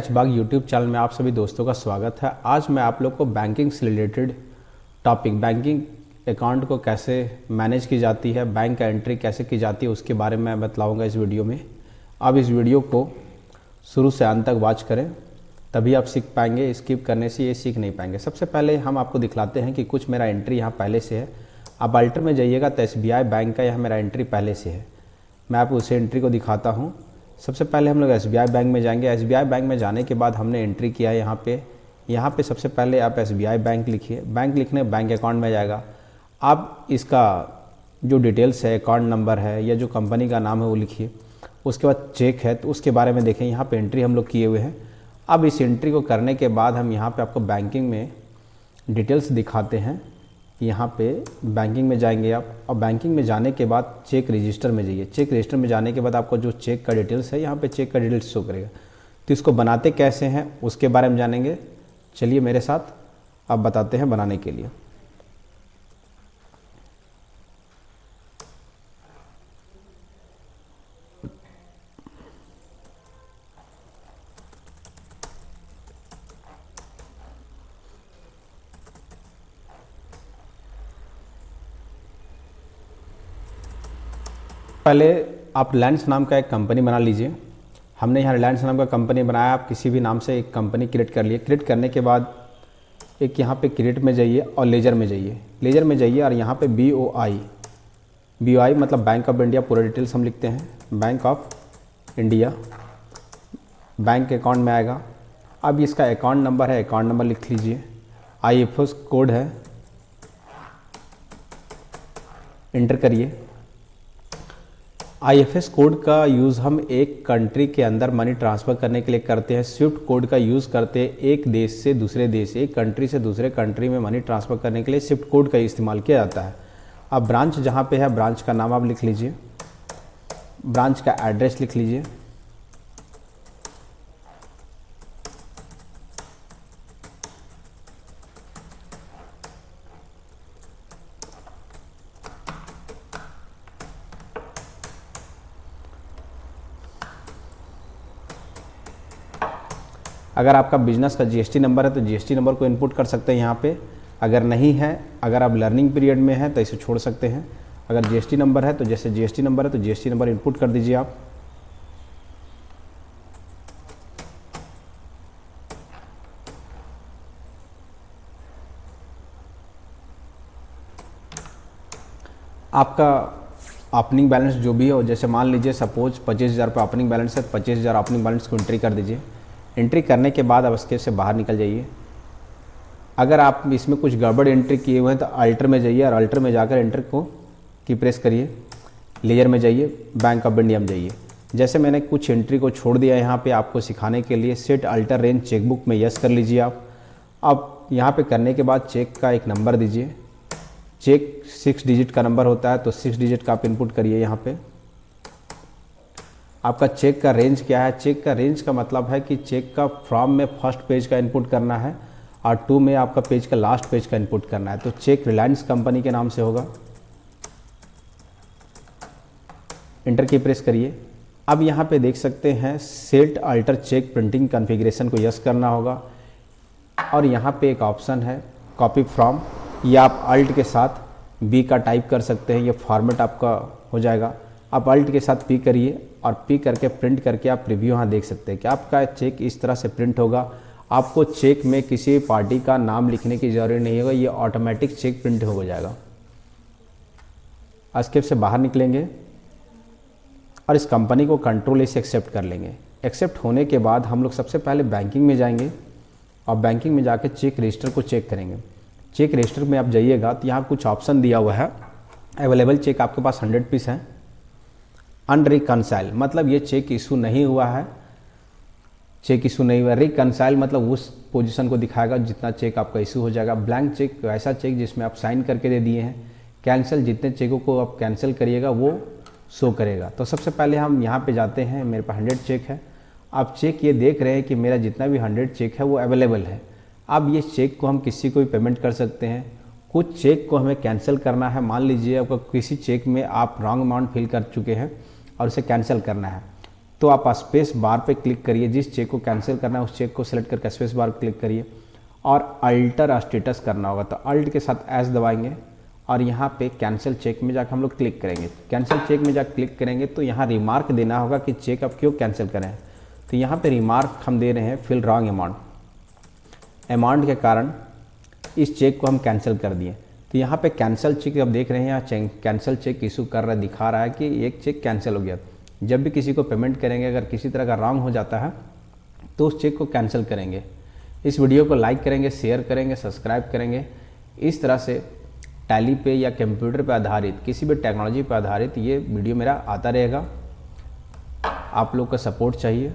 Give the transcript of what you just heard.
Catch बाग YouTube channel में आप सभी दोस्तों का स्वागत है। आज मैं आप लोग को बैंकिंग से रिलेटेड टॉपिक, बैंकिंग अकाउंट को कैसे मैनेज की जाती है, बैंक का एंट्री कैसे की जाती है, उसके बारे में मैं बतलाऊंगा इस वीडियो में। आप इस वीडियो को शुरू से अंत तक वॉच करें, तभी आप सीख पाएंगे। स्किप करने से ये सीख नहीं पाएंगे। सबसे पहले हम आपको दिखलाते हैं कि कुछ मेरा एंट्री यहाँ पहले से है। आप अल्टर में जाइएगा तो SBI बैंक का यहाँ मेरा एंट्री पहले से है। मैं आपको उस एंट्री को दिखाता हूँ। सबसे पहले हम लोग SBI बैंक में जाएंगे। SBI बैंक में जाने के बाद हमने एंट्री किया है यहाँ पे सबसे पहले आप SBI बैंक लिखिए। बैंक लिखने बैंक अकाउंट में जाएगा। आप इसका जो डिटेल्स है, अकाउंट नंबर है या जो कंपनी का नाम है वो लिखिए। उसके बाद चेक है तो उसके बारे में देखें। यहाँ पे एंट्री हम लोग किए हुए हैं। अब इस एंट्री को करने के बाद हम यहाँ पे आपको बैंकिंग में डिटेल्स दिखाते हैं। यहाँ पे बैंकिंग में जाएंगे आप, और बैंकिंग में जाने के बाद चेक रजिस्टर में जाइए। चेक रजिस्टर में जाने के बाद आपको जो चेक का डिटेल्स है, यहाँ पे चेक का डिटेल्स शो करेगा। तो इसको बनाते कैसे हैं उसके बारे में जानेंगे। चलिए मेरे साथ अब बताते हैं बनाने के लिए। पहले आप रिलायंस नाम का एक कंपनी बना लीजिए। हमने यहाँ रिलायंस नाम का कंपनी बनाया। आप किसी भी नाम से एक कंपनी क्रिएट कर लिए। क्रिएट करने के बाद एक यहाँ पे क्रिएट में जाइए और लेजर में जाइए। लेजर में जाइए और यहाँ पे BOI मतलब बैंक ऑफ इंडिया, पूरा डिटेल्स हम लिखते हैं। Bank of India, bank account में आएगा। अब इसका अकाउंट नंबर है, अकाउंट नंबर लिख लीजिए। IFSC कोड है, इंटर करिए। IFSC कोड का यूज़ हम एक कंट्री के अंदर मनी ट्रांसफ़र करने के लिए करते हैं। स्विफ्ट कोड का यूज़ करते हैं एक देश से दूसरे देश, एक कंट्री से दूसरे कंट्री में मनी ट्रांसफ़र करने के लिए स्विफ्ट कोड का इस्तेमाल किया जाता है। अब ब्रांच जहाँ पे है, ब्रांच का नाम आप लिख लीजिए, ब्रांच का एड्रेस लिख लीजिए। अगर आपका बिजनेस का GST नंबर है तो GST नंबर को इनपुट कर सकते हैं यहाँ पे। अगर नहीं है, अगर आप लर्निंग पीरियड में हैं तो इसे छोड़ सकते हैं। अगर GST नंबर है तो जैसे GST नंबर है तो GST नंबर इनपुट कर दीजिए आप। आपका ओपनिंग बैलेंस जो भी हो, जैसे मान लीजिए सपोज 25,000 रुपये ओपनिंग बैलेंस है, 25,000 ओपनिंग बैलेंस को एंट्री कर दीजिए। एंट्री करने के बाद अब इसके से बाहर निकल जाइए। अगर आप इसमें कुछ गड़बड़ एंट्री किए हुए हैं तो अल्टर में जाइए और अल्टर में जाकर एंटर को की प्रेस करिए। लेयर में जाइए, बैंक ऑफ इंडिया में जाइए। जैसे मैंने कुछ एंट्री को छोड़ दिया यहाँ पे आपको सिखाने के लिए। सेट अल्टर रेंज चेकबुक में यस कर लीजिए आप। अब यहाँ पे करने के बाद चेक का एक नंबर दीजिए। चेक 6 डिजिट का नंबर होता है तो 6 डिजिट का आप इनपुट करिए यहाँ पे। आपका चेक का रेंज क्या है? चेक का रेंज का मतलब है कि चेक का फ्रॉम में फर्स्ट पेज का इनपुट करना है और 2 में आपका पेज का लास्ट पेज का इनपुट करना है। तो चेक रिलायंस कंपनी के नाम से होगा। इंटर की प्रेस करिए। अब यहाँ पे देख सकते हैं set alter check printing configuration को यस करना होगा। और यहाँ पे एक ऑप्शन है कॉपी फ्रॉम, या आप अल्ट के साथ B का टाइप कर सकते हैं। ये फॉर्मेट आपका हो जाएगा। आप अल्ट के साथ P करिए और P करके प्रिंट करके आप प्रीव्यू यहाँ देख सकते हैं कि आपका चेक इस तरह से प्रिंट होगा। आपको चेक में किसी पार्टी का नाम लिखने की ज़रूरत नहीं होगा, ये ऑटोमेटिक चेक प्रिंट हो जाएगा। एस्केप से बाहर निकलेंगे और इस कंपनी को कंट्रोल से एक्सेप्ट कर लेंगे। एक्सेप्ट होने के बाद हम लोग सबसे पहले बैंकिंग में जाएंगे और बैंकिंग में जाके चेक रजिस्टर को चेक करेंगे। चेक रजिस्टर में आप जाइएगा तो यहाँ कुछ ऑप्शन दिया हुआ है। अवेलेबल चेक आपके पास 100 पीस हैं। अनरिकनसाइल मतलब ये चेक इशू नहीं हुआ है, चेक इशू नहीं हुआ। रिकनसाइल मतलब उस पोजीशन को दिखाएगा जितना चेक आपका इशू हो जाएगा। ब्लैंक चेक ऐसा चेक जिसमें आप साइन करके दे दिए हैं। कैंसिल जितने चेकों को आप कैंसिल करिएगा वो शो करेगा। तो सबसे पहले हम यहाँ पे जाते हैं। मेरे पास 100 चेक है। आप चेक ये देख रहे हैं कि मेरा जितना भी 100 चेक है वो अवेलेबल है। अब ये चेक को हम किसी को भी पेमेंट कर सकते हैं। कुछ चेक को हमें कैंसिल करना है। मान लीजिए आपका किसी चेक में आप रॉन्ग अमाउंट फिल कर चुके हैं और उसे कैंसिल करना है। तो आप स्पेस बार पे क्लिक करिए, जिस चेक को कैंसिल करना है उस चेक को सिलेक्ट करके स्पेस बार क्लिक करिए और अल्टर स्टेटस करना होगा तो अल्ट के साथ एस दबाएंगे और यहाँ पे कैंसिल चेक में जाकर हम लोग क्लिक करेंगे। कैंसिल चेक में जाकर क्लिक करेंगे तो यहाँ रिमार्क देना होगा कि चेक आप क्यों कैंसिल करें। तो यहाँ पे रिमार्क हम दे रहे हैं फिल रॉन्ग अमाउंट के कारण इस चेक को हम कैंसिल कर दिए। तो यहाँ पे कैंसिल चेक आप देख रहे हैं, यहाँ कैंसिल चेक इशू कर रहा है, दिखा रहा है कि एक चेक कैंसिल हो गया। जब भी किसी को पेमेंट करेंगे अगर किसी तरह का रॉन्ग हो जाता है तो उस चेक को कैंसिल करेंगे। इस वीडियो को लाइक करेंगे, शेयर करेंगे, सब्सक्राइब करेंगे। इस तरह से टैली पे या कंप्यूटर पे आधारित किसी भी टेक्नोलॉजी पे आधारित ये वीडियो मेरा आता रहेगा। आप लोग का सपोर्ट चाहिए।